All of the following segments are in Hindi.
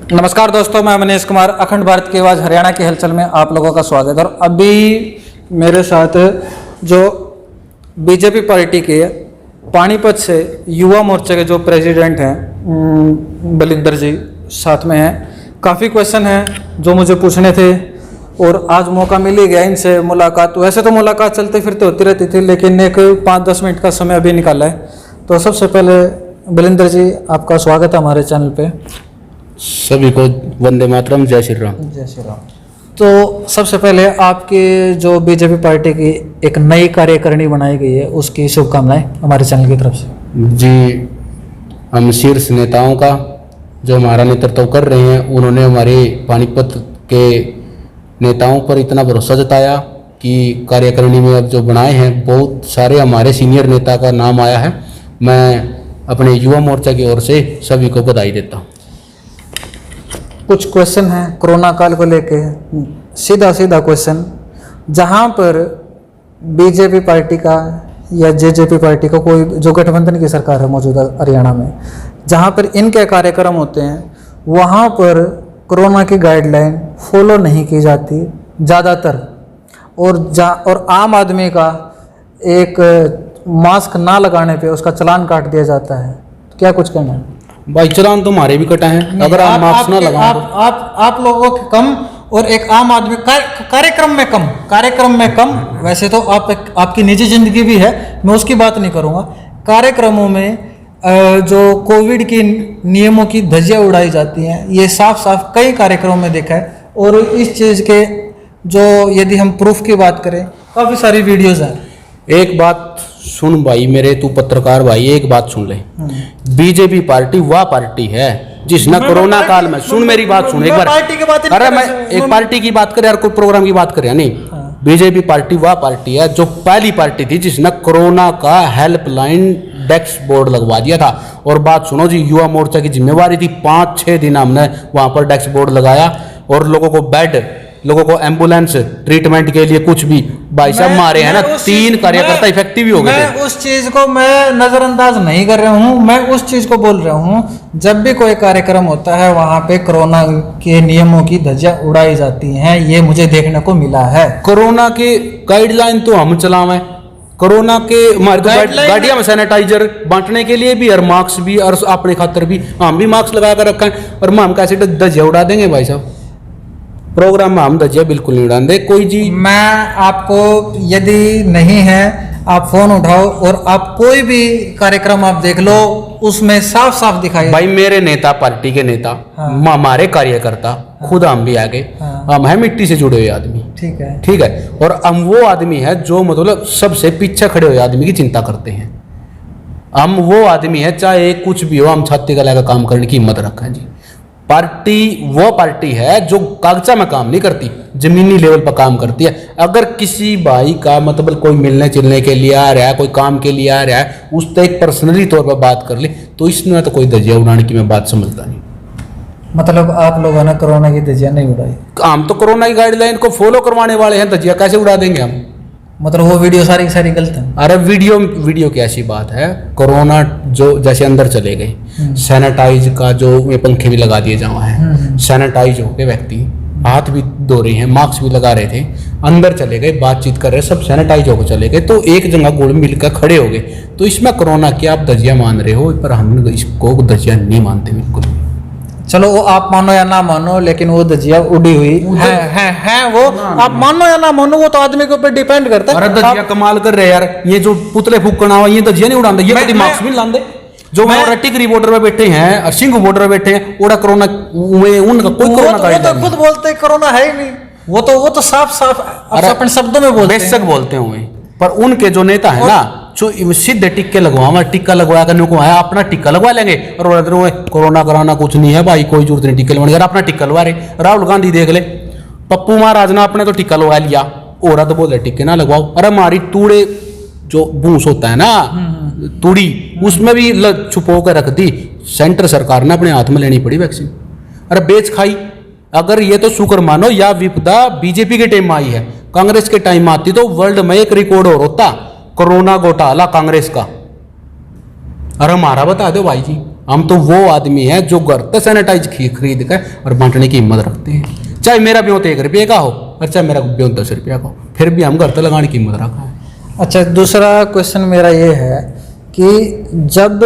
नमस्कार दोस्तों, मैं मनीष कुमार। अखंड भारत की आवाज़ हरियाणा की हलचल में आप लोगों का स्वागत है। और अभी मेरे साथ जो बीजेपी पार्टी के पानीपत से युवा मोर्चा के जो प्रेसिडेंट हैं बलिंदर जी साथ में हैं। काफ़ी क्वेश्चन हैं जो मुझे पूछने थे और आज मौका मिल ही गया इनसे मुलाकात। वैसे तो मुलाकात चलते फिरते होती रहती थी, लेकिन एक 5-10 मिनट का समय अभी निकाला है। तो सबसे पहले बलिंदर जी, आपका स्वागत है हमारे चैनल पे। सभी को वंदे मातरम, जय श्री राम। जय श्री राम। तो सबसे पहले आपके जो बीजेपी पार्टी की एक नई कार्यकारिणी बनाई गई है, उसकी शुभकामनाएं हमारे चैनल की तरफ से। जी, हम शीर्ष नेताओं का जो हमारा नेतृत्व कर रहे हैं, उन्होंने हमारे पानीपत के नेताओं पर इतना भरोसा जताया कि कार्यकारिणी में अब जो बनाए हैं बहुत सारे हमारे सीनियर नेता का नाम आया है। मैं अपने युवा मोर्चा की ओर से सभी को बधाई देता हूँ। कुछ क्वेश्चन हैं कोरोना काल को लेके, सीधा क्वेश्चन। जहाँ पर बीजेपी पार्टी का या जेजेपी पार्टी का कोई जो गठबंधन की सरकार है मौजूदा हरियाणा में, जहाँ पर इनके कार्यक्रम होते हैं वहाँ पर कोरोना की गाइडलाइन फॉलो नहीं की जाती ज़्यादातर, और आम आदमी का एक मास्क ना लगाने पे उसका चालान काट दिया जाता है। क्या कुछ कहना है? भाई, चालान तो हमारे भी कटा है अगर आप मास्क ना लगाएं तो। आप लोगों के कम और एक आम आदमी कार्यक्रम में कम। वैसे तो आपकी निजी जिंदगी भी है, मैं उसकी बात नहीं करूँगा। कार्यक्रमों में जो कोविड की नियमों की धज्जियाँ उड़ाई जाती हैं, ये साफ कई कार्यक्रमों में देखा है। और इस चीज़ के जो यदि हम प्रूफ की बात करें, काफ़ी सारी वीडियोज़ हैं। एक बात सुन भाई मेरे, तू पत्रकार भाई, एक बात सुन ले। बीजेपी पार्टी वह पार्टी है जिसने कोरोना काल में, सुन मेरी बात सुन एक बार। अरे मैं एक पार्टी की बात करे यार, कोई प्रोग्राम की बात करे नहीं। बीजेपी पार्टी वह पार्टी है जो पहली पार्टी थी जिसने कोरोना का हेल्पलाइन डेस्क बोर्ड लगवा दिया था। और बात सुनो जी, युवा मोर्चा की जिम्मेवारी थी, 5-6 दिन हमने वहां पर डेस्क बोर्ड लगाया और लोगों को बेड, लोगों को एम्बुलेंस, ट्रीटमेंट के लिए कुछ भी भाई साहब मारे हैं ना, 3 कार्यकर्ता इफेक्टिव ही हो गए थे। मैं उस चीज को मैं नजरअंदाज नहीं कर रहा हूँ, मैं उस चीज को बोल रहा हूँ जब भी कोई कार्यक्रम होता है वहां पे कोरोना के नियमों की धज्जियां उड़ाई जाती हैं, ये मुझे देखने को मिला है। कोरोना के गाइडलाइन तो हम चलावें, कोरोना के हमारे तो गाड़ियां में सैनिटाइजर बांटने के लिए भी और मास्क भी, और अपने खातर भी हम भी मास्क लगा कर रखा है। और हम कैसे धज्जियां उड़ा देंगे भाई साहब? प्रोग्राम में हम धज्जियां बिल्कुल नहीं उड़ाते कोई जी। मैं आपको, यदि नहीं है आप फोन उठाओ और आप कोई भी कार्यक्रम आप देख लो, उसमें साफ दिखाई। भाई मेरे नेता, पार्टी के नेता, हमारे कार्यकर्ता, खुद हम भी आगे, हम है मिट्टी से जुड़े हुए आदमी। ठीक है। और हम वो आदमी है जो मतलब सबसे पीछे खड़े हुए आदमी की चिंता करते हैं। हम वो आदमी है, चाहे कुछ भी हो, हम छाती गला का काम करने की हिम्मत रखें जी। पार्टी वो पार्टी है जो कागजा में काम नहीं करती, जमीनी लेवल पर काम करती है। अगर किसी भाई का मतलब कोई मिलने जुलने के लिए आ रहा है, कोई काम के लिए आ रहा है, उससे एक पर्सनली तौर पर बात कर ले, तो इसमें तो कोई धज्जियां उड़ाने की मैं बात समझता नहीं। मतलब आप लोगों ने कोरोना की धज्जियां नहीं उड़ाई? हम तो कोरोना की गाइडलाइन को फॉलो करवाने वाले हैं, धज्जियां कैसे उड़ा देंगे हम? मतलब वो वीडियो सारी गलत है? अरे वीडियो की ऐसी बात है, कोरोना जो जैसे अंदर चले गए, सैनिटाइज का जो ये पंखे भी लगा दिए जावा है, सैनिटाइज हो के व्यक्ति हाथ भी धो रहे हैं, मास्क भी लगा रहे थे, अंदर चले गए, बातचीत कर रहे, सब सैनिटाइज होकर चले गए, तो एक जगह गोल मिलकर खड़े हो गए। तो इसमें कोरोना की आप धज्जियां मान रहे हो, पर हम इसको धज्जियां नहीं मानते बिल्कुल। चलो वो आप मानो या ना मानो, लेकिन वो धज्जियां उड़ी हुई है वो आप मानो या ना मानो, वो तो आदमी के ऊपर डिपेंड करता है। अरे धज्जियां कमाल कर रहे यार, ये जो पुतले फूकना हुआ, ये धज्जियां नहीं उड़ाते, ये कभी मास्क भी लाते। जो टिकरी बॉर्डर पे बैठे हैं और सिंह बॉर्डर पे बैठे हैं, ओड़ा कोरोना उनका कोई कोरोना का तो खुद बोलते हैं कोरोना है ही नहीं। वो तो साफ अपने शब्दों में बोलते हैं, बेशक बोलते होंगे, पर उनके जो नेता है ना, जो सीधे टिक्के लगवा, टिक्का लगवा करने को है, अपना टिक्का लगवा लेंगे और कोरोना कराना कुछ नहीं है भाई, कोई जरूरत नहीं टिक्के लगवाने, अपना टिक्का लगवा रहे। राहुल गांधी देख ले, पप्पू महाराज ने अपने तो टिक्का लगवा लिया, और तो बोले टिक्के ना लगवाओ। अरे हमारी तूड़े जो भूस होता है ना, तूड़ी, उसमें भी छुपो कर रख दी, सेंटर सरकार ने अपने हाथ में लेनी पड़ी वैक्सीन। अरे बेच खाई। अगर ये तो शुक्र मानो या विपदा बीजेपी के टाइम में आई है, कांग्रेस के टाइम में आती तो वर्ल्ड में एक रिकॉर्ड और होता, कोरोना घोटाला कांग्रेस का। अरे हमारा बता दो भाई जी, हम तो वो आदमी है जो घर पे सैनिटाइज खरीद कर और बांटने की हिम्मत रखते हैं। चाहे मेरा ब्योत 1 रुपये का हो और चाहे मेरा ब्योत 10 रुपये का हो, फिर भी हम घर पे लगाने की हिम्मत रखा है। अच्छा, दूसरा क्वेश्चन मेरा ये है कि जब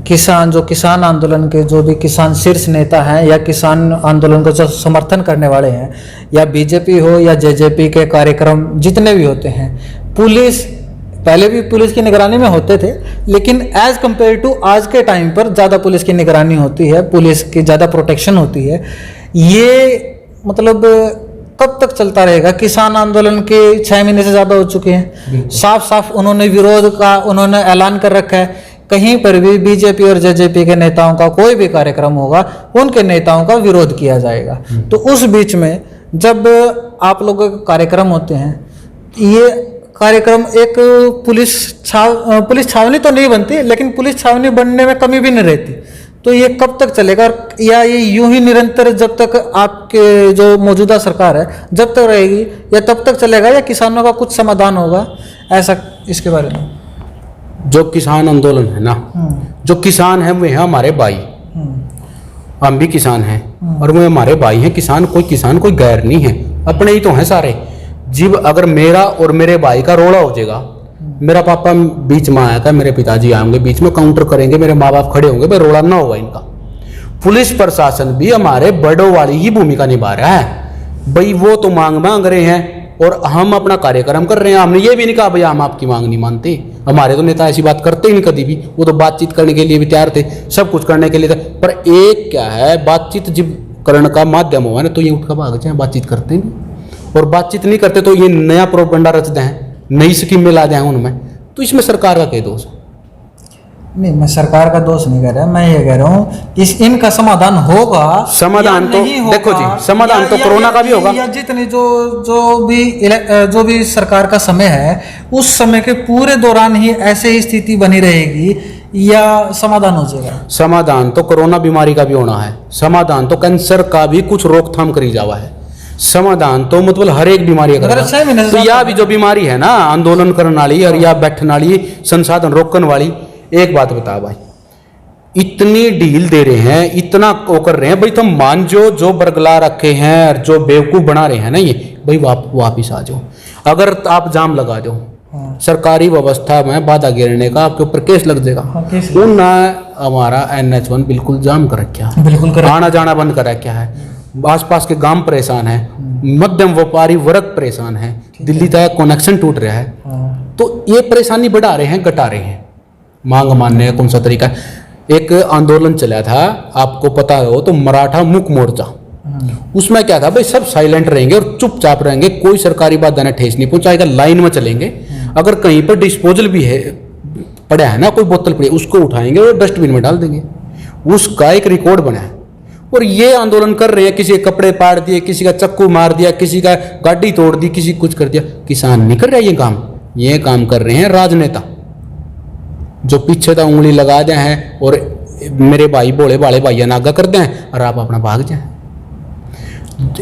किसान आंदोलन के जो भी किसान शीर्ष नेता हैं या किसान आंदोलन को जो समर्थन करने वाले हैं, या बीजेपी हो या जेजेपी के कार्यक्रम जितने भी होते हैं, पुलिस पहले भी पुलिस की निगरानी में होते थे, लेकिन एज कंपेयर टू आज के टाइम पर ज़्यादा पुलिस की निगरानी होती है, पुलिस की ज़्यादा प्रोटेक्शन होती है। ये मतलब कब तक चलता रहेगा? किसान आंदोलन के 6 महीने से ज़्यादा हो चुके हैं, साफ साफ उन्होंने विरोध का उन्होंने ऐलान कर रखा है। कहीं पर भी बीजेपी और जेजेपी के नेताओं का कोई भी कार्यक्रम होगा, उनके नेताओं का विरोध किया जाएगा। तो उस बीच में जब आप लोगों के कार्यक्रम होते हैं, ये कार्यक्रम एक पुलिस छावनी तो नहीं बनती, लेकिन पुलिस छावनी बनने में कमी भी नहीं रहती। तो ये कब तक चलेगा, या ये यूं ही निरंतर जब तक आपके जो मौजूदा सरकार है जब तक रहेगी, या तब तक चलेगा, या किसानों का कुछ समाधान होगा? ऐसा इसके बारे में जो किसान आंदोलन है ना, जो किसान है वे हैं हमारे भाई, हम भी किसान हैं और वे हमारे भाई हैं। किसान कोई गैर नहीं है, अपने ही तो हैं सारे। जब अगर मेरा और मेरे भाई का रोड़ा हो जाएगा, मेरा पापा बीच में आया था, मेरे पिताजी आएंगे बीच में, काउंटर करेंगे, मेरे माँ बाप खड़े होंगे, भाई रोड़ा ना होगा इनका। पुलिस प्रशासन भी हमारे बड़ों वाली ही भूमिका निभा रहा है। भाई वो तो मांग रहे हैं और हम अपना कार्यक्रम कर रहे हैं। हमने ये भी नहीं कहा भाई हम आपकी मांग नहीं मानते। हमारे तो नेता ऐसी बात करते ही नहीं कभी भी, वो तो बातचीत करने के लिए भी तैयार थे, सब कुछ करने के लिए थे। पर एक क्या है, बातचीत जब करने का माध्यम हुआ ना, तो ये उठ कर भाग जाए, बातचीत करते नहीं। और बातचीत नहीं करते तो ये नया प्रोपगंडा रच दें, नई स्कीमें ला दें उनमें, तो इसमें सरकार का क्या दोष है? नहीं, मैं सरकार का दोष नहीं कह रहा, मैं ये कह रहा हूँ इनका समाधान होगा। समाधान तो देखो जी, समाधान तो कोरोना का भी होगा, या जितने जो भी सरकार का समय है, उस समय के पूरे दौरान ही ऐसे ही स्थिति बनी रहेगी, या समाधान हो जाएगा? समाधान तो कोरोना बीमारी का भी होना है, समाधान तो कैंसर का भी कुछ रोकथाम करी जावा है, समाधान तो मतलब हर एक बीमारी का। तो यह भी जो बीमारी है ना, आंदोलन करने वाली और या बैठने वाली, संसाधन रोकने वाली, एक बात बता भाई, इतनी डील दे रहे हैं, इतना वो कर रहे हैं, भाई तुम मान जो बरगला रखे हैं और जो बेवकूफ बना रहे हैं ना, ये भाई वापिस आ जाओ। अगर आप जाम लगा दो, सरकारी व्यवस्था में बाधा गिरने का आपके ऊपर केस लग जाएगा। उन्होंने हमारा NH1 बिल्कुल जाम कर रखा है, बिल्कुल आना जाना बंद कर रखा है, आसपास के गांव परेशान है, मध्यम व्यापारी वर्ग परेशान है, दिल्ली तक कनेक्शन टूट रहा है। तो ये परेशानी बढ़ा रहे हैं, घटा रहे हैं। मांग मानने का कौन सा तरीका है? एक आंदोलन चला था, आपको पता हो तो, मराठा मुक्ति मोर्चा। उसमें क्या था भाई, सब साइलेंट रहेंगे और चुपचाप रहेंगे, कोई सरकारी बात देना ठेस नहीं पहुंचाएगा, लाइन में चलेंगे। अगर कहीं पर डिस्पोजल भी है पड़ा है ना, कोई बोतल पड़ी, उसको उठाएंगे और डस्टबिन में डाल देंगे। उसका एक रिकॉर्ड बना है। और ये आंदोलन कर रहे हैं, किसी के कपड़े पाड़ दिए, किसी का चक्कू मार दिया, किसी का गाड़ी तोड़ दी, किसी कुछ कर दिया। किसान नहीं कर रहा ये काम कर रहे हैं राजनेता, जो पीछे तो उंगली लगा दे हैं और मेरे भाई भोले भाले भाइया नागा कर दें और आप अपना भाग जाए।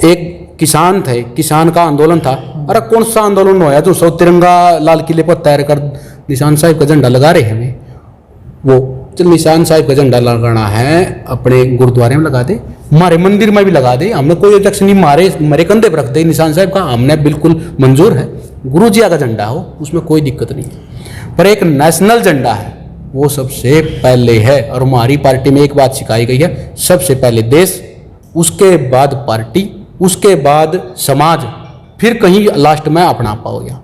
एक किसान थे, किसान का आंदोलन था। अरे कौन सा आंदोलन होया जो 100 तिरंगा लाल किले पर तैर कर निशान साहिब का झंडा लगा रहे हैं? वो चल निशान साहिब का झंडा लगाना है, अपने गुरुद्वारे में लगा दे, हमारे मंदिर में भी लगा दे, हमने कोई ऑब्जेक्शन नहीं। मेरे कंधे पर रख दे निशान साहिब का, हमने बिल्कुल मंजूर है। गुरु जी का झंडा हो, उसमें कोई दिक्कत नहीं। पर एक नेशनल झंडा है, वो सबसे पहले है। और हमारी पार्टी में एक बात सिखाई गई है, सबसे पहले देश, उसके बाद पार्टी, उसके बाद समाज, फिर कहीं लास्ट में अपनापा हो गया।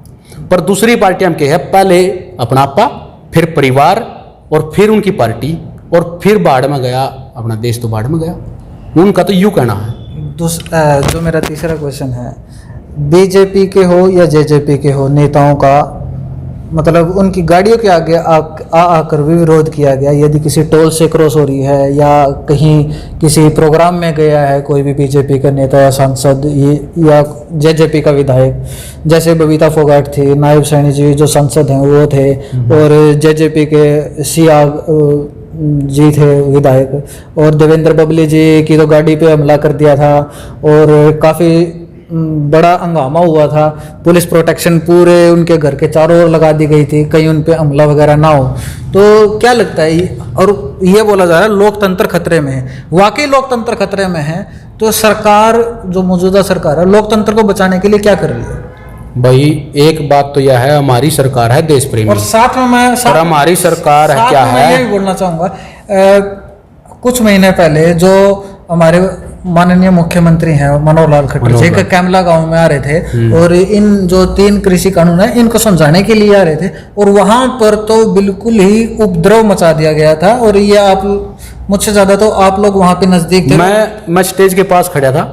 पर दूसरी पार्टी हम क्या है, पहले अपनापा, फिर परिवार, और फिर उनकी पार्टी, और फिर बाढ़ में गया अपना देश, तो बाढ़ में गया। उनका तो यूँ कहना है। जो मेरा तीसरा क्वेश्चन है, बीजेपी के हो या जेजेपी के हो नेताओं का, मतलब उनकी गाड़ियों के आगे आकर भी विरोध किया गया। यदि किसी टोल से क्रॉस हो रही है या कहीं किसी प्रोग्राम में गया है कोई भी बीजेपी का नेता या सांसद या जेजेपी का विधायक, जैसे बबीता फोगाट थी, नायब सैनी जी जो सांसद हैं वो थे, और जेजेपी के सिया जी थे विधायक, और देवेंद्र बबली जी की तो गाड़ी पे हमला कर दिया था, और काफ़ी बड़ा हंगामा हुआ था, पुलिस प्रोटेक्शन पूरे उनके घर के चारों ओर लगा दी गई थी, कहीं उन पे हमला वगैरह ना हो। तो क्या लगता है, और ये बोला जा रहा है लोकतंत्र खतरे में है, वाकई लोकतंत्र खतरे में है, तो सरकार जो मौजूदा सरकार है लोकतंत्र को बचाने के लिए क्या कर रही है? भाई एक बात तो यह है, हमारी सरकार है देश प्रेमी, और साथ में मैं और हमारी सरकार है क्या है, मैं ये भी बोलना चाहूँगा, कुछ महीने पहले जो हमारे माननीय मुख्यमंत्री हैं मनोहर लाल खट्टर जी के कैमला गांव में आ रहे थे और इन जो 3 कृषि कानून है इनको समझाने के लिए आ रहे थे, और वहां पर तो बिल्कुल ही उपद्रव मचा दिया गया था। और ये आप मुझसे ज्यादा तो आप लोग वहां पे नजदीक थे। मैं स्टेज के पास खड़ा था,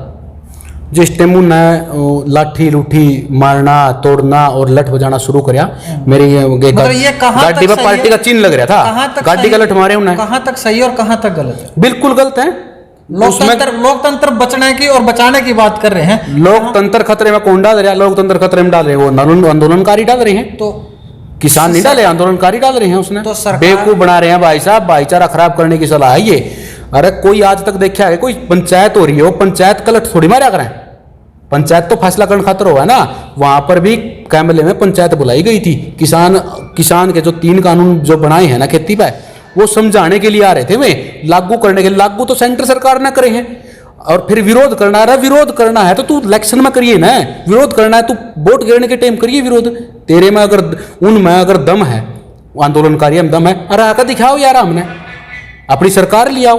जिस टाइम ने लाठी लूठी मारना तोड़ना और लठ बजाना शुरू किया, मेरी गाड़ी पर पार्टी का चिन्ह लग रहा था, गाड़ी का लठ मारे उन्हें। कहाँ तक सही और कहाँ तक गलत है? बिल्कुल गलत है। लोकतंत्र बचने की और बचाने की बात कर रहे हैं। लोकतंत्र खतरे में कौन डाल रहा है? लोकतंत्र खतरे में डाल रहे हैं वो आंदोलनकारी डाल रहे हैं, तो किसान नहीं डाले, आंदोलनकारी डाल रहे हैं। उसने तो बेवकूफ बना रहे हैं भाई साहब, भाईचारा खराब करने की सलाह है ये। अरे कोई आज तक देखा है कोई पंचायत हो रही हो, पंचायत का लठ थोड़ी मारा करें, पंचायत तो फैसला करने खातर हुआ है ना। वहां पर भी कैमले में पंचायत बुलाई गई थी, किसान के जो 3 कानून जो बनाए हैं ना खेती पे, वो समझाने के लिए आ रहे थे, वे लागू करने के लिए। लागू तो सेंटर सरकार ने करे हैं, और फिर विरोध करना है। विरोध करना है तो तू इलेक्शन में करिए ना, विरोध करना है तू वोट गिरने के टाइम करिए विरोध। तेरे में अगर उनमें अगर दम है, आंदोलनकारी में दम है, अरे आकर दिखाओ यार, हमने अपनी सरकार ले आओ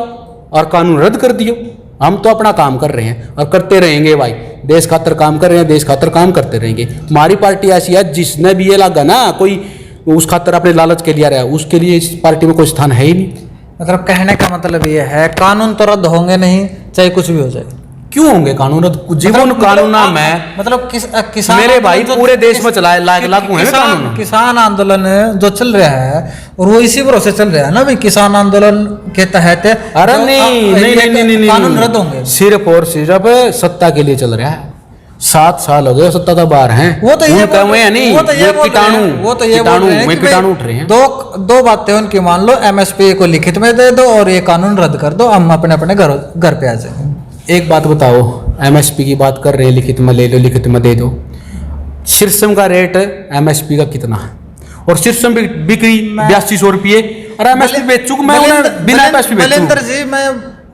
और कानून रद्द कर दियो। हम तो अपना काम कर रहे हैं और करते रहेंगे भाई, देश खातर काम कर रहे हैं, देश खातर काम करते रहेंगे। हमारी पार्टी ऐसी है जिसने भी ये लगा ना कोई उस खातर अपने लालच के लिए आ रहा है, उसके लिए इस पार्टी में कोई स्थान है ही नहीं। मतलब कहने का मतलब ये है कानून तो रद्द होंगे नहीं, चाहे कुछ भी हो जाए। क्यों होंगे कानून रद्द? जीवन कानून नाम है, मतलब किसान मेरे भाई पूरे देश में चलाए लागू है कानून। किसान आंदोलन जो चल रहा है और वो इसी भरोसे चल रहा है ना भाई, किसान आंदोलन के तहत। अरे नहीं, कानून रद्द होंगे, सिर्फ और सिर्फ सत्ता के लिए चल रहा है। 7 साल हो गए सत्ता तो बाहर हैं, वो तो ये नहीं, वो तो ये कीटाणु उठ रहे हैं। दो बातें उनकी मान लो, एमएसपी को लिखित में दे दो और ये कानून रद्द कर दो, हम अपने अपने घर पे आ जाएंगे। एक बात बताओ, एमएसपी की बात कर रहे हैं, लिखित में ले लो, लिखित में दे दो। शीर्षम का रेट एमएसपी का कितना है? और शीर्षम बिक्री 8200 रुपये। अरे एमएसपी बेचूं मैं, बिना एमएसपी बेचूं जी,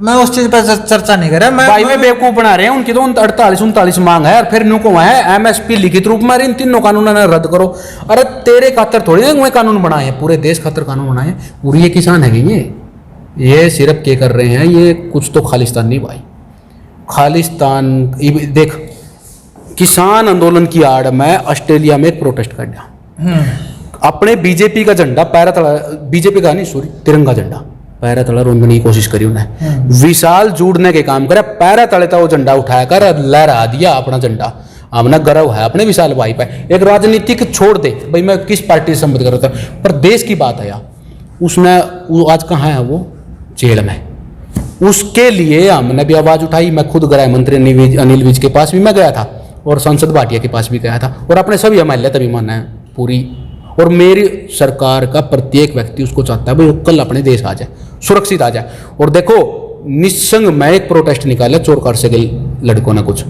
मैं उस चीज पर चर्चा नहीं कर रहा। भाई में बेवकूफ बना रहे हैं, उनकी तो 48-39 मांग है, और फिर नुको है एमएसपी लिखित रूप में, इन 3 कानूनों ने रद्द करो। अरे तेरे खातर थोड़ी ना कानून बनाए हैं, पूरे देश खातर कानून बनाए हैं। पूरी ये किसान है ये सिर्फ क्या कर रहे हैं, ये कुछ तो खालिस्तान नहीं भाई, खालिस्तान। देख, किसान आंदोलन की आड़ में ऑस्ट्रेलिया में एक प्रोटेस्ट कर दिया, अपने बीजेपी का झंडा पैरा तला, बीजेपी का नहीं सॉरी तिरंगा झंडा पैरा तला रोंदने की कोशिश करी उन्हें। विशाल जुड़ने के काम करे, पैरा तले था वो झंडा उठाया कर लहरा दिया अपना झंडा। हमने गर्व है अपने विशाल भाई पे। एक राजनीतिक छोड़ दे भाई, मैं किस पार्टी से संबंध करता हूँ, पर देश की बात है यार। उसने आज कहाँ है वो? जेल में। उसके लिए हमने भी आवाज उठाई। मैं खुद गृह मंत्री अनिल विज के पास भी मैं गया था, और सांसद भाटिया के पास भी गया था, और अपने सभी एमएलए तभी मानना है पूरी। और मेरी सरकार का प्रत्येक व्यक्ति उसको चाहता है भाई वो कल अपने देश आ जाए, सुरक्षित आ जाए। और देखो निस्संग मैं एक प्रोटेस्ट निकाला चोरकार से लड़कों ने, कुछ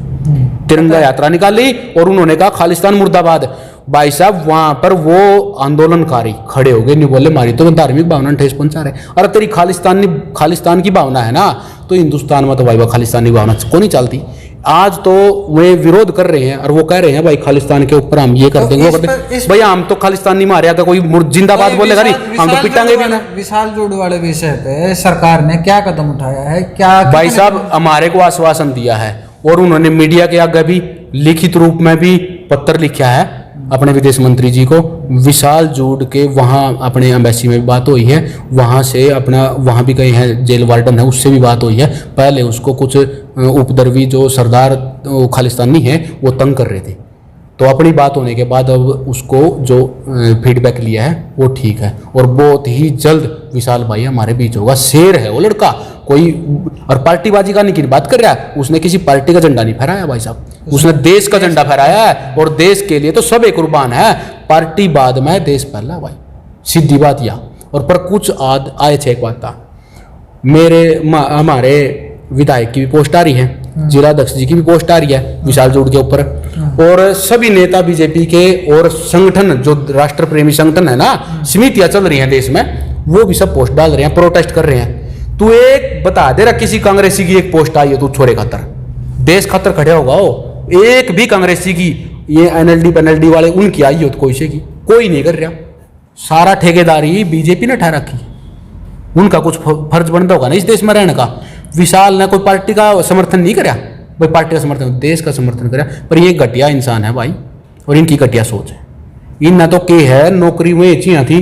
तिरंगा यात्रा निकाली और उन्होंने कहा खालिस्तान मुर्दाबाद। भाई साहब वहां पर वो आंदोलनकारी खड़े हो गए, नहीं बोले मारी तो धार्मिक भावना ठेस पहुंचा रहे। अरे तेरी खालिस्तान की भावना है ना, तो हिंदुस्तान में तो भाई खालिस्तानी भावना को नहीं चलती। आज तो वे विरोध कर रहे हैं और वो कह रहे हैं भाई खालिस्तान के ऊपर हम ये कर देंगे, वो कर देंगे। भैया हम तो खालिस्तानी मारे तो कोई जिंदाबाद बोलेगा नहीं, हम तो पिटांगे भी ना। विशाल जुड़ वाले विषय पे सरकार ने क्या कदम उठाया है? क्या भाई साहब हमारे को आश्वासन दिया है, और उन्होंने मीडिया के आगे भी लिखित रूप में भी पत्र लिखा है अपने विदेश मंत्री जी को। विशाल जूड के वहाँ अपने एम्बेसी में भी बात हुई है, वहाँ से अपना वहाँ भी गए हैं, जेल वार्डन है उससे भी बात हुई है। पहले उसको कुछ उपद्रवी जो सरदार खालिस्तानी है वो तंग कर रहे थे, तो अपनी बात होने के बाद अब उसको जो फीडबैक लिया है वो ठीक है, और बहुत ही जल्द विशाल भाई हमारे बीच होगा। शेर है वो लड़का, कोई और पार्टीबाजी का नहीं की बात कर रहा है। उसने किसी पार्टी का झंडा नहीं फहराया भाई साहब, उसने देश का झंडा फहराया है, और देश के लिए तो सब एक कुर्बान है। पार्टी बाद में, देश पहला भाई, सीधी बात या। और पर कुछ आए थे, एक बात था, मेरे हमारे विधायक की भी पोस्ट आ रही है, जिला अध्यक्ष जी की भी पोस्ट आ रही है विशाल जोड़ के ऊपर, और सभी नेता बीजेपी के और संगठन जो राष्ट्र प्रेमी संगठन है ना, समितियां चल रही हैं देश में, वो भी सब पोस्ट डाल रहे हैं, प्रोटेस्ट कर रहे हैं। तू एक बता दे रहा किसी कांग्रेसी की एक पोस्ट आई हो तू छोरे खातर, देश खातर खड़े होगा वो, एक भी कांग्रेसी की ये एनएलडी वाले उनकी आई हो तो कोई से की कोई नहीं कर रहा। सारा ठेकेदारी बीजेपी ने उठा रखी, उनका कुछ फर्ज बनता होगा ना इस देश में रहने का। विशाल ने कोई पार्टी का समर्थन नहीं कराया, भाई पार्टी का समर्थन देश का समर्थन कराया, पर ये घटिया इंसान है भाई, और इनकी घटिया सोच है। इन ना तो के है नौकरी में चिया थी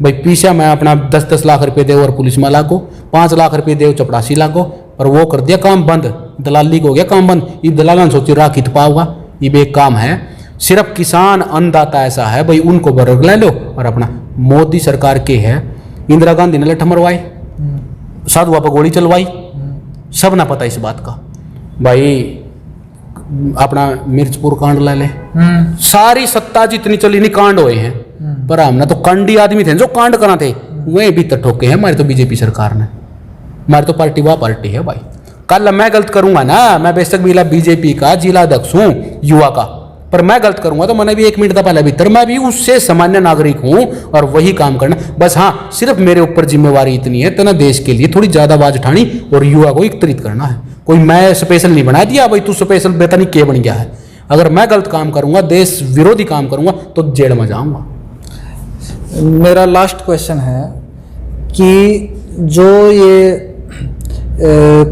भाई, पीछे मैं अपना 10-10 लाख रुपए दे और पुलिस में लागो, 5 लाख रुपए दे चपड़ासी लागो, पर वो कर दिया काम बंद, दलाली को हो गया काम बंद। ये दलाल सोची राखी तो पाऊंगा, ये भी एक काम है। सिर्फ किसान अन्नदाता ऐसा है भाई, उनको बर्ग ले लो, और अपना मोदी सरकार के है, इंदिरा गांधी ने लठ मरवाए, साधुआ पर गोली चलवाई, सब ना पता इस बात का। भाई अपना मिर्चपुर कांड ले ले, सारी सत्ता जितनी चली नहीं कांड हुए हैं, पर हमने तो कांडी आदमी थे जो कांड करा थे, वही भीतर ठोके हैं हमारी तो बीजेपी सरकार ने। हमारी तो पार्टी वह पार्टी है भाई। कल मैं गलत करूंगा ना, मैं बेशक भी बीजेपी का जिला अध्यक्ष हूँ युवा का, पर मैं गलत करूंगा तो मैंने भी 1 मिनट का पहले भीतर मैं भी उससे सामान्य नागरिक हूं, और वही काम करना बस। हाँ, सिर्फ मेरे ऊपर जिम्मेवारी इतनी है तो ना देश के लिए थोड़ी ज्यादा आवाज उठानी और युवा को एकत्रित करना है। कोई मैं स्पेशल नहीं बना दिया भाई तू स्पेशल बेटा नहीं के बन गया है। अगर मैं गलत काम करूंगा, देश विरोधी काम करूंगा, तो जेल में जाऊंगा। मेरा लास्ट क्वेश्चन है कि जो ये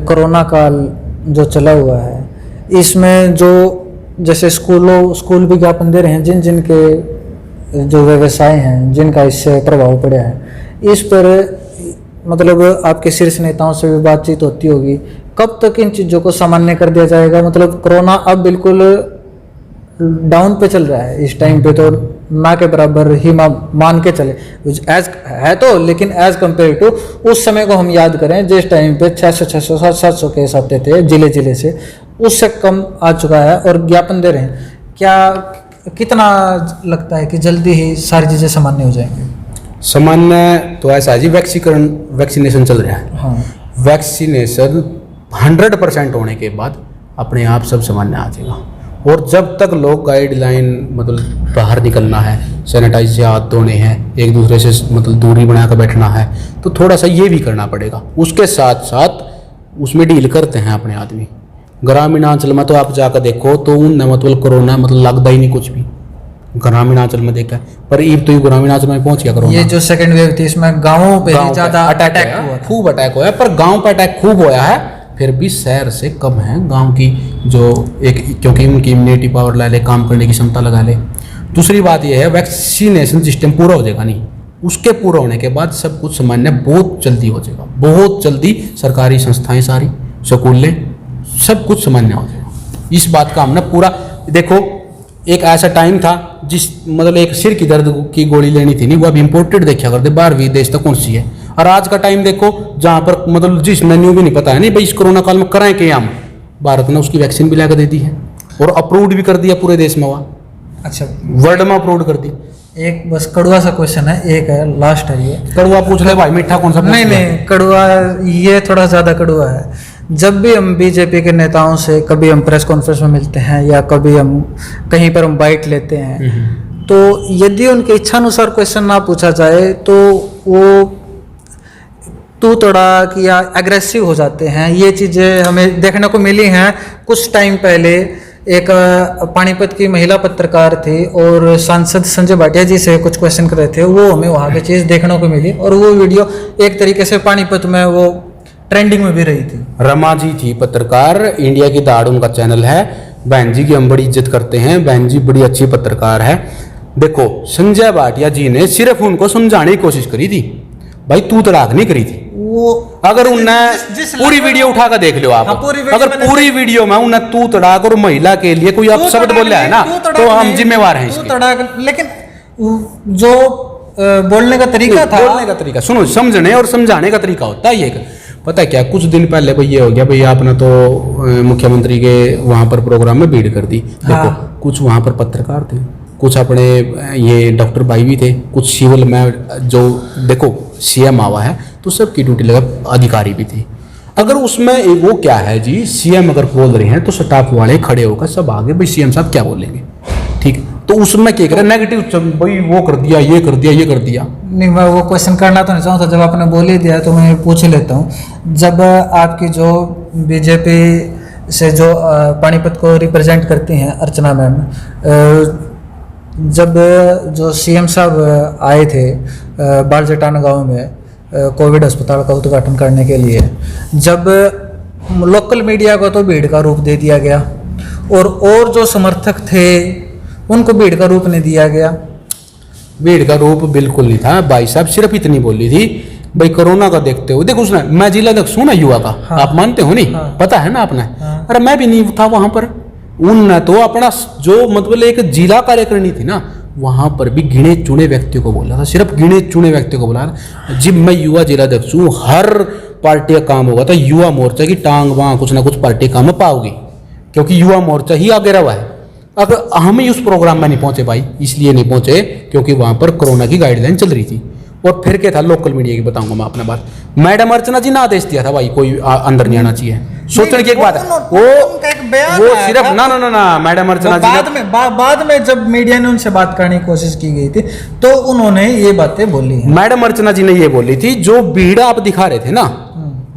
कोरोना काल जो चला हुआ है, इसमें जो जैसे स्कूल विज्ञापन दे रहे हैं, जिन के जो व्यवसाय हैं जिनका इससे प्रभाव पड़ा है, इस पर मतलब आपके शीर्ष नेताओं से भी बातचीत होती होगी, कब तक इन चीज़ों को सामान्य कर दिया जाएगा? मतलब कोरोना अब बिल्कुल डाउन पे चल रहा है इस टाइम पे, तो ना के बराबर ही मान के चले एज है तो, लेकिन एज कंपेयर टू उस समय को हम याद करें जिस टाइम पे 600 700 केस आते थे जिले से, उससे कम आ चुका है और ज्ञापन दे रहे हैं। क्या कितना लगता है कि जल्दी ही सारी चीज़ें सामान्य हो जाएंगी? सामान्य तो ऐसा है जी, वैक्सीनेशन चल रहा है। हाँ, वैक्सीनेशन 100% होने के बाद अपने आप सब सामान्य आ जाएगा। और जब तक लोग गाइडलाइन मतलब बाहर निकलना है, सैनिटाइज से हाथ धोने हैं, एक दूसरे से मतलब दूरी बनाकर बैठना है, तो थोड़ा सा ये भी करना पड़ेगा। उसके साथ साथ उसमें डील करते हैं अपने आदमी। ग्रामीणांचल में तो आप जाकर देखो तो उन मतलब कोरोना मतलब लगता ही नहीं कुछ भी, ग्रामीणांचल में देखा। पर ईब तो ग्रामीणांचल में पहुंच गया कोरोना। ये जो सेकंड वेव थी इसमें गाँवों पे ज़्यादा अटैक हुआ, खूब अटैक हुआ है, पर गाँव पर अटैक खूब हुआ है, फिर भी शहर से कम है। गांव की जो एक, क्योंकि उनकी इम्यूनिटी पावर ला ले, काम करने की क्षमता लगा ले। दूसरी बात यह है वैक्सीनेशन सिस्टम पूरा हो जाएगा नहीं, उसके पूरा होने के बाद सब कुछ सामान्य बहुत जल्दी हो जाएगा, बहुत जल्दी। सरकारी संस्थाएं सारी, स्कूलें, सब कुछ सामान्य हो जाएगा। इस बात का हमने पूरा देखो, एक ऐसा टाइम था जिस मतलब एक सिर की दर्द की गोली लेनी थी नहीं, वो अब इम्पोर्टेड देखा करते 12वीं देश तक कौन सी है। और आज का टाइम देखो जहाँ पर मतलब जिस मेन्यू भी नहीं पता है नहीं भाई इस कोरोना काल में कराएं क्या, हम भारत ने उसकी वैक्सीन भी लाकर दे दी है और अप्रूव्ड भी कर दिया पूरे देश में। वहाँ अच्छा वर्ल्ड में अप्रूव्ड कर दी। एक बस कड़वा सा क्वेश्चन है, एक है लास्ट है ये। कड़वा पूछ ले भाई, मीठा कौन सा? नहीं, कड़वा ये थोड़ा ज़्यादा कड़वा है। जब भी हम बीजेपी के नेताओं से कभी हम प्रेस कॉन्फ्रेंस में मिलते हैं या कभी हम कहीं पर हम बाइट लेते हैं, तो यदि उनके इच्छानुसार क्वेश्चन ना पूछा जाए तो वो तू तड़ाक या एग्रेसिव हो जाते हैं। ये चीज़ें हमें देखने को मिली हैं। कुछ टाइम पहले एक पानीपत की महिला पत्रकार थी और सांसद संजय भाटिया जी से कुछ क्वेश्चन कर रहे थे, वो हमें वहाँ की चीज़ देखने को मिली और वो वीडियो एक तरीके से पानीपत में वो ट्रेंडिंग में भी रही थी। रमा जी थी पत्रकार, इंडिया की दाड़ उनका चैनल है। बहन जी की हम बड़ी इज्जत करते हैं, बहन जी बड़ी अच्छी पत्रकार है। देखो संजय भाटिया जी ने सिर्फ उनको समझाने की कोशिश करी थी, भाई तू तड़ाक नहीं करी थी वो। अगर उन्हें पूरी वीडियो उठा कर देख लो आप, अगर पूरी वीडियो में उन्हें तू तड़ाक और महिला के लिए कोई आप शब्द बोला है ना तो हम जिम्मेवार हैं इसके। लेकिन जो बोलने का तरीका था, बोलने का तरीका सुनो, समझने और समझाने का तरीका होता है ये। पता है क्या, कुछ दिन पहले भाई ये हो गया भाई आपने तो मुख्यमंत्री के वहां पर प्रोग्राम में भीड़ कर दी। देखो कुछ वहां पर पत्रकार थे, कुछ अपने ये डॉक्टर भाई भी थे, कुछ सिविल में जो देखो सीएम आवा है तो सबकी ड्यूटी लगा, अधिकारी भी थे। अगर उसमें वो क्या है जी, सीएम अगर बोल रहे हैं तो स्टाफ वाले खड़े होकर सब आगे भाई सीएम साहब क्या बोलेंगे, ठीक है, तो उसमें क्या करें नेगेटिव भाई वो कर दिया, ये कर दिया, ये कर दिया। नहीं, मैं वो क्वेश्चन करना तो नहीं चाहूँगा, जब आपने बोल ही दिया तो मैं पूछ लेता हूँ। जब आपकी जो बीजेपी से जो पानीपत को रिप्रेजेंट करती हैं अर्चना मैम, जब जो सीएम साहब आए थे बालजटाना गांव में कोविड अस्पताल का उद्घाटन करने के लिए, जब लोकल मीडिया को तो भीड़ का रूप दे दिया गया और जो समर्थक थे उनको भीड़ का रूप नहीं दिया गया। भीड़ का रूप बिल्कुल नहीं था भाई साहब, सिर्फ इतनी बोली थी भाई कोरोना का देखते हुए, देखो उसने, मैं जिला अध्यक्ष हूं ना युवा का, हाँ, आप मानते हो नहीं, हाँ, पता है ना आपने, हाँ, अरे मैं भी नहीं था वहां पर, उनने तो अपना जो मतलब एक जिला कार्यकारिणी थी ना, वहां पर भी गिने चुने व्यक्तियों को बोला था, सिर्फ गिने चुने व्यक्तियों को बोला था। जब मैं युवा जिला अध्यक्ष हूँ, हर पार्टी का काम होगा तो युवा मोर्चा की टांग वहां कुछ ना कुछ पार्टी काम में पाओगी, क्योंकि युवा मोर्चा ही आगे रहा है। अगर हम ही उस प्रोग्राम में नहीं पहुंचे भाई, इसलिए नहीं पहुंचे क्योंकि वहां पर कोरोना की गाइडलाइन चल रही थी। और फिर क्या था लोकल मीडिया की, बताऊंगा मैं अपना बात, मैडम अर्चना जी ने आदेश दिया था भाई कोई अंदर नहीं आना चाहिए, सोचने की एक बात है, वो सिर्फ ना मैडम अर्चना जी बाद में जब मीडिया ने उनसे बात करने की कोशिश की गई थी तो उन्होंने ये बातें बोली हैं। मैडम अर्चना जी ने ये बोली थी, जो भीड़ आप दिखा रहे थे ना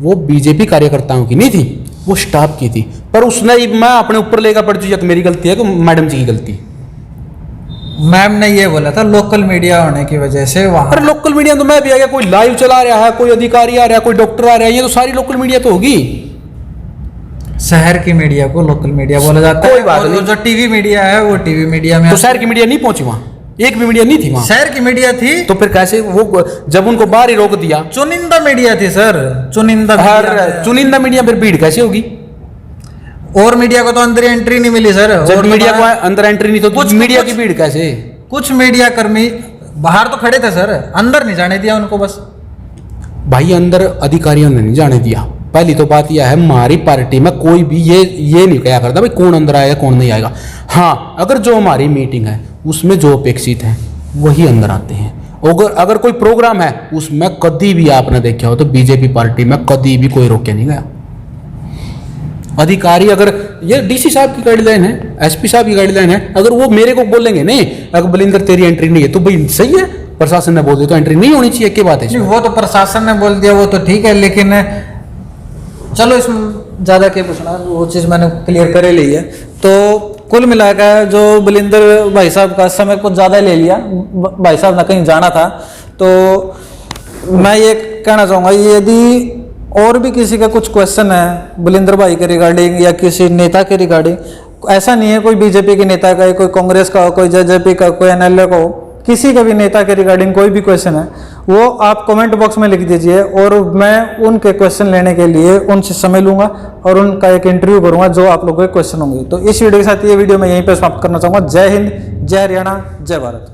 वो बीजेपी कार्यकर्ताओं की नहीं थी, वो स्टाफ की थी, पर उसने मैं अपने ऊपर लेकर पड़ चुकी, तो मेरी गलती है कि मैडम जी की गलती। मैम ने ये बोला था लोकल मीडिया होने की वजह से वहां, अरे लोकल मीडिया तो मैं भी आ गया, कोई लाइव चला रहा है, कोई अधिकारी आ रहा है, कोई डॉक्टर आ रहा है, ये तो सारी लोकल मीडिया तो होगी। शहर की मीडिया को लोकल मीडिया बोला जाता है, कोई बात नहीं, जो टीवी मीडिया है वो टीवी मीडिया में, तो शहर की मीडिया नहीं पहुंची वहां, एक भी मीडिया नहीं थी वहां, शहर की मीडिया थी, तो फिर कैसे वो जब उनको बाहर ही रोक दिया, चुनिंदा मीडिया थी सर, चुनिंदा मीडिया फिर भीड़ कैसे होगी? और मीडिया को तो अंदर एंट्री नहीं मिली सर, जब मीडिया को अंदर एंट्री नहीं तो मीडिया की भीड़ कैसे? कुछ मीडिया कर्मी बाहर तो खड़े थे सर, अंदर नहीं जाने दिया उनको, बस भाई अंदर अधिकारियों ने नहीं जाने दिया। पहली तो बात यह है, हमारी पार्टी में कोई भी ये नहीं कहा करता भाई कौन अंदर आएगा कौन नहीं आएगा। हाँ, अगर जो हमारी मीटिंग है उसमें जो अपेक्षित है वही अंदर आते हैं। अगर कोई प्रोग्राम है उसमें कभी भी आपने देखा हो तो बीजेपी पार्टी में कभी भी कोई रोक के नहीं गया। अधिकारी अगर ये डीसी साहब की गाइडलाइन है, एसपी साहब की गाइडलाइन है, अगर वो मेरे को बोलेंगे नहीं अगर बलिंदर तेरी एंट्री नहीं है तो भाई सही है, प्रशासन ने बोल दिया तो एंट्री नहीं होनी चाहिए, क्या बात है? वो तो प्रशासन ने बोल दिया वो तो ठीक है, लेकिन चलो इसमें ज़्यादा क्या पूछना, वो चीज़ मैंने क्लियर कर ली है। तो कुल मिलाकर जो बलिंदर भाई साहब का समय कुछ ज़्यादा ले लिया, भाई साहब ने कहीं जाना था, तो मैं ये कहना चाहूँगा यदि और भी किसी का कुछ क्वेश्चन है बलिंदर भाई के रिगार्डिंग या किसी नेता के रिगार्डिंग, ऐसा नहीं है कोई बीजेपी के नेता का, कोई कांग्रेस का हो, कोई जेजेपी का, कोई एनएलए का हो, किसी का भी नेता के रिगार्डिंग कोई भी क्वेश्चन है वो आप कमेंट बॉक्स में लिख दीजिए और मैं उनके क्वेश्चन लेने के लिए उनसे समय लूंगा और उनका एक इंटरव्यू करूंगा जो आप लोगों के क्वेश्चन होंगे। तो इस वीडियो के साथ ये वीडियो मैं यहीं पर समाप्त करना चाहूँगा। जय हिंद, जय हरियाणा, जय भारत।